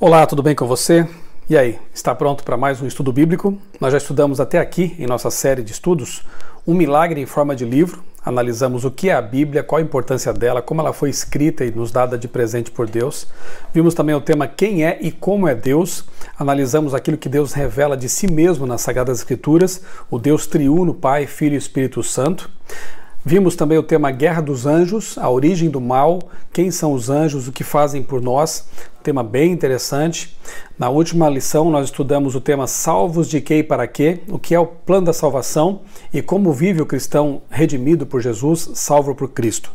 Olá, tudo bem com você? E aí, está pronto para mais um estudo bíblico? Nós já estudamos até aqui, em nossa série de estudos, um milagre em forma de livro. Analisamos o que é a Bíblia, qual a importância dela, como ela foi escrita e nos dada de presente por Deus. Vimos também o tema quem é e como é Deus. Analisamos aquilo que Deus revela de si mesmo nas Sagradas Escrituras, o Deus triuno, Pai, Filho e Espírito Santo. Vimos também o tema Guerra dos Anjos, a origem do mal, quem são os anjos, o que fazem por nós, tema bem interessante. Na última lição nós estudamos o tema Salvos de quê e para quê, o que é o plano da salvação e como vive o cristão redimido por Jesus, salvo por Cristo.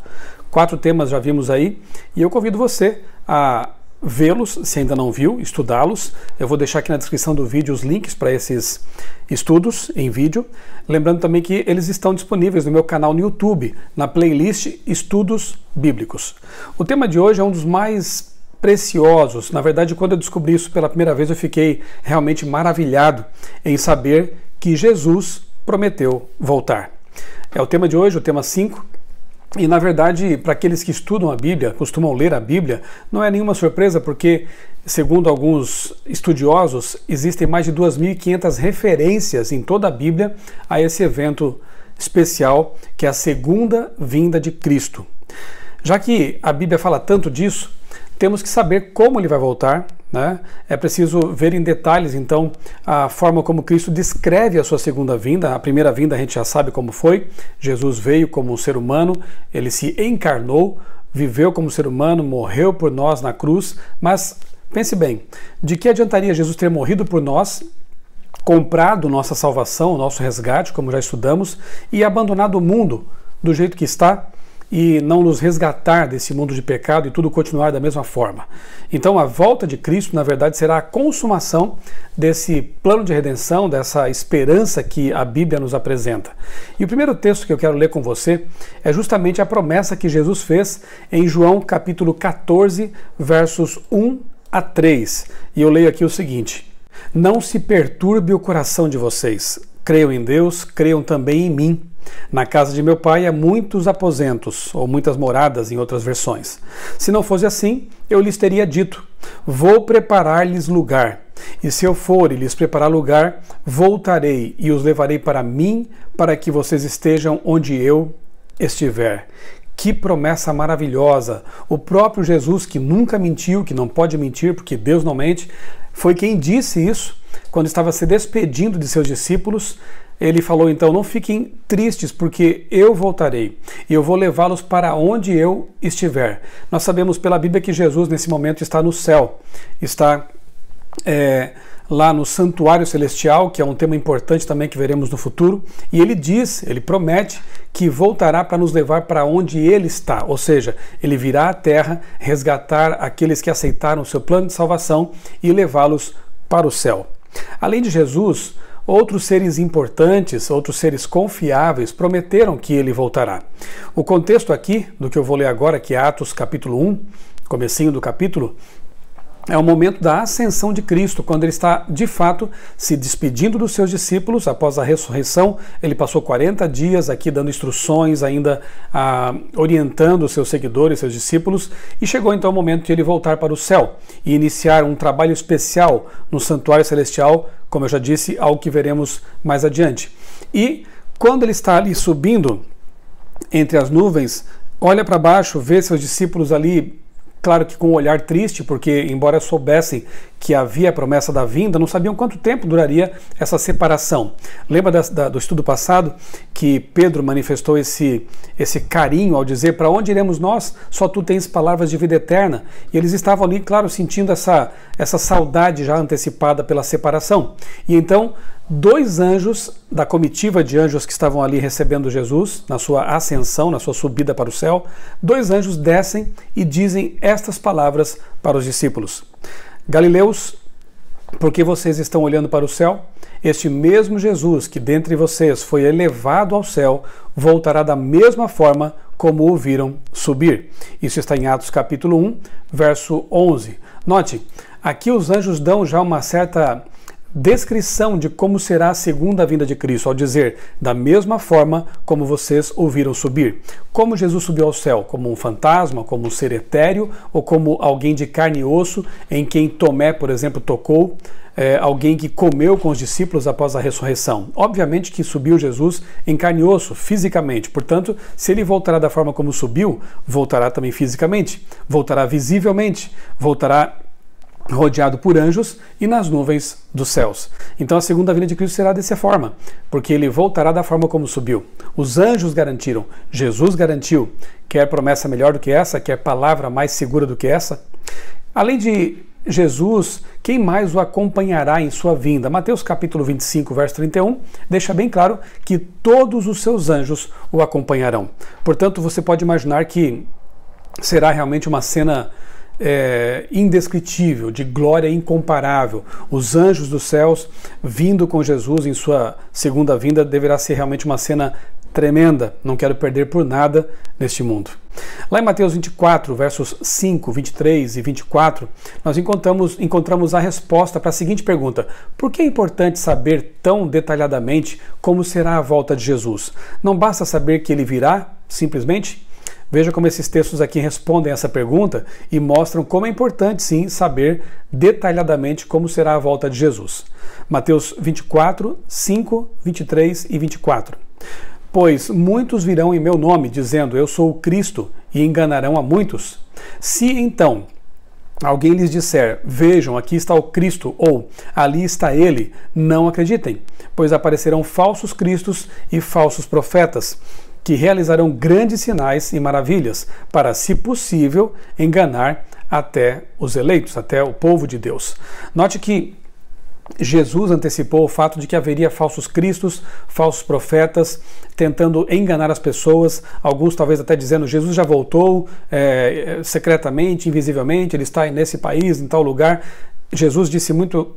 4 temas já vimos aí e eu convido você a vê-los, se ainda não viu, estudá-los. Eu vou deixar aqui na descrição do vídeo os links para esses estudos em vídeo. Lembrando também que eles estão disponíveis no meu canal no YouTube, na playlist Estudos Bíblicos. O tema de hoje é um dos mais preciosos. Na verdade, quando eu descobri isso pela primeira vez, eu fiquei realmente maravilhado em saber que Jesus prometeu voltar. É o tema de hoje, o tema 5. E, na verdade, para aqueles que estudam a Bíblia, costumam ler a Bíblia, não é nenhuma surpresa porque, segundo alguns estudiosos, existem mais de 2.500 referências em toda a Bíblia a esse evento especial, que é a segunda vinda de Cristo. Já que a Bíblia fala tanto disso, temos que saber como ele vai voltar, né? É preciso ver em detalhes, então, a forma como Cristo descreve a sua segunda vinda. A primeira vinda a gente já sabe como foi. Jesus veio como um ser humano, ele se encarnou, viveu como ser humano, morreu por nós na cruz, mas pense bem, de que adiantaria Jesus ter morrido por nós, comprado nossa salvação, nosso resgate, como já estudamos, e abandonado o mundo do jeito que está, e não nos resgatar desse mundo de pecado e tudo continuar da mesma forma. Então a volta de Cristo, na verdade, será a consumação desse plano de redenção, dessa esperança que a Bíblia nos apresenta. E o primeiro texto que eu quero ler com você é justamente a promessa que Jesus fez em João capítulo 14, versos 1 a 3. E eu leio aqui o seguinte: Não se perturbe o coração de vocês. Creiam em Deus, creiam também em mim. Na casa de meu pai há muitos aposentos, ou muitas moradas em outras versões. Se não fosse assim, eu lhes teria dito: vou preparar-lhes lugar. E se eu for e lhes preparar lugar, voltarei e os levarei para mim, para que vocês estejam onde eu estiver. Que promessa maravilhosa! O próprio Jesus, que nunca mentiu, que não pode mentir, porque Deus não mente, foi quem disse isso quando estava se despedindo de seus discípulos. Ele falou então: não fiquem tristes, porque eu voltarei e eu vou levá-los para onde eu estiver. Nós sabemos pela Bíblia que Jesus nesse momento está no céu, está lá no santuário celestial, que é um tema importante também que veremos no futuro, e ele diz, ele promete que voltará para nos levar para onde ele está, ou seja, ele virá à terra resgatar aqueles que aceitaram o seu plano de salvação e levá-los para o céu. Além de Jesus, outros seres importantes, outros seres confiáveis prometeram que ele voltará. O contexto aqui, do que eu vou ler agora, que é Atos capítulo 1, comecinho do capítulo, é o momento da ascensão de Cristo, quando ele está, de fato, se despedindo dos seus discípulos. Após a ressurreição, ele passou 40 dias aqui dando instruções, ainda orientando os seus seguidores, seus discípulos, e chegou então o momento de ele voltar para o céu e iniciar um trabalho especial no santuário celestial, como eu já disse, algo que veremos mais adiante. E quando ele está ali subindo entre as nuvens, olha para baixo, vê seus discípulos ali, claro que com um olhar triste, porque embora soubessem que havia a promessa da vinda, não sabiam quanto tempo duraria essa separação. Lembra do estudo passado que Pedro manifestou esse carinho ao dizer: para onde iremos nós? Só tu tens palavras de vida eterna. E eles estavam ali, claro, sentindo essa saudade já antecipada pela separação. E então 2 anjos da comitiva de anjos que estavam ali recebendo Jesus na sua ascensão, na sua subida para o céu, 2 anjos descem e dizem estas palavras para os discípulos: Galileus, por que vocês estão olhando para o céu? Este mesmo Jesus que dentre vocês foi elevado ao céu, voltará da mesma forma como o viram subir. Isso está em Atos capítulo 1, verso 11. Note, aqui os anjos dão já uma certa descrição de como será a segunda vinda de Cristo, ao dizer, da mesma forma como vocês ouviram subir. Como Jesus subiu ao céu? Como um fantasma, como um ser etéreo, ou como alguém de carne e osso, em quem Tomé, por exemplo, tocou, alguém que comeu com os discípulos após a ressurreição? Obviamente que subiu Jesus em carne e osso, fisicamente. Portanto, se ele voltará da forma como subiu, voltará também fisicamente, voltará visivelmente, voltará rodeado por anjos e nas nuvens dos céus. Então a segunda vinda de Cristo será dessa forma, porque ele voltará da forma como subiu. Os anjos garantiram, Jesus garantiu. Quer promessa melhor do que essa? Quer palavra mais segura do que essa? Além de Jesus, quem mais o acompanhará em sua vinda? Mateus capítulo 25, verso 31, deixa bem claro que todos os seus anjos o acompanharão. Portanto, você pode imaginar que será realmente uma cena indescritível, de glória incomparável. Os anjos dos céus vindo com Jesus em sua segunda vinda deverá ser realmente uma cena tremenda. Não quero perder por nada neste mundo. Lá em Mateus 24, versos 5, 23 e 24, nós encontramos a resposta para a seguinte pergunta: por que é importante saber tão detalhadamente como será a volta de Jesus? Não basta saber que ele virá, simplesmente? Veja como esses textos aqui respondem essa pergunta e mostram como é importante, sim, saber detalhadamente como será a volta de Jesus. Mateus 24, 5, 23 e 24. Pois muitos virão em meu nome, dizendo, eu sou o Cristo, e enganarão a muitos. Se, então, alguém lhes disser, vejam, aqui está o Cristo, ou ali está ele, não acreditem, pois aparecerão falsos cristos e falsos profetas, que realizarão grandes sinais e maravilhas, para, se possível, enganar até os eleitos, até o povo de Deus. Note que Jesus antecipou o fato de que haveria falsos cristos, falsos profetas, tentando enganar as pessoas, alguns talvez até dizendo, Jesus já voltou secretamente, invisivelmente, ele está nesse país, em tal lugar. Jesus disse muito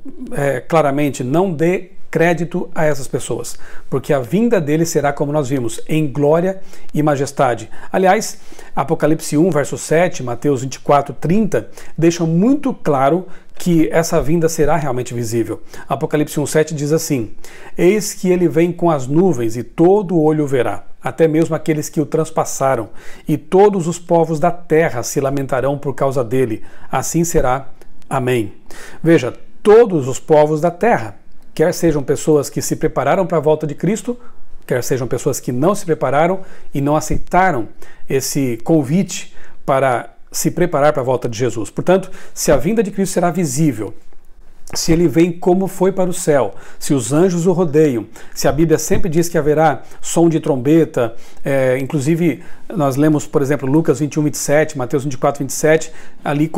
claramente, não dê crédito a essas pessoas, porque a vinda dele será, como nós vimos, em glória e majestade. Aliás, Apocalipse 1, verso 7, Mateus 24, 30, deixam muito claro que essa vinda será realmente visível. Apocalipse 1:7 diz assim, eis que ele vem com as nuvens e todo olho o verá, até mesmo aqueles que o transpassaram, e todos os povos da terra se lamentarão por causa dele. Assim será. Amém. Veja, todos os povos da terra, quer sejam pessoas que se prepararam para a volta de Cristo, quer sejam pessoas que não se prepararam e não aceitaram esse convite para se preparar para a volta de Jesus. Portanto, se a vinda de Cristo será visível, se ele vem como foi para o céu, se os anjos o rodeiam, se a Bíblia sempre diz que haverá som de trombeta, inclusive nós lemos, por exemplo, Lucas 21, 27, Mateus 24, 27, ali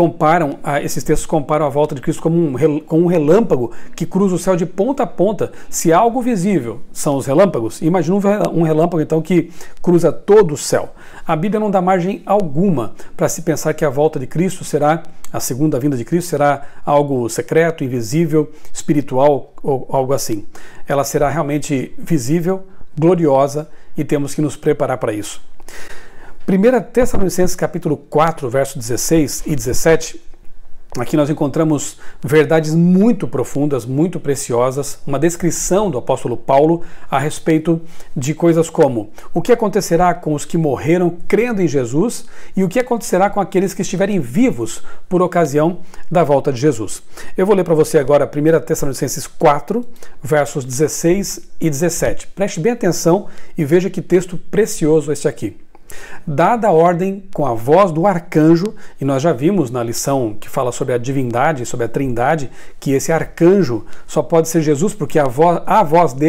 esses textos comparam a volta de Cristo com um relâmpago que cruza o céu de ponta a ponta. Se algo visível são os relâmpagos, imagina um relâmpago então que cruza todo o céu. A Bíblia não dá margem alguma para se pensar que a volta de Cristo será, a segunda vinda de Cristo será algo secreto, invisível, espiritual ou algo assim. Ela será realmente visível, gloriosa e temos que nos preparar para isso. 1 Tessalonicenses capítulo 4, verso 16 e 17, aqui nós encontramos verdades muito profundas, muito preciosas, uma descrição do apóstolo Paulo a respeito de coisas como o que acontecerá com os que morreram crendo em Jesus e o que acontecerá com aqueles que estiverem vivos por ocasião da volta de Jesus. Eu vou ler para você agora 1 Tessalonicenses 4, versos 16 e 17. Preste bem atenção e veja que texto precioso este aqui. Dada a ordem com a voz do arcanjo, e nós já vimos na lição que fala sobre a divindade, sobre a trindade, que esse arcanjo só pode ser Jesus, porque a voz dele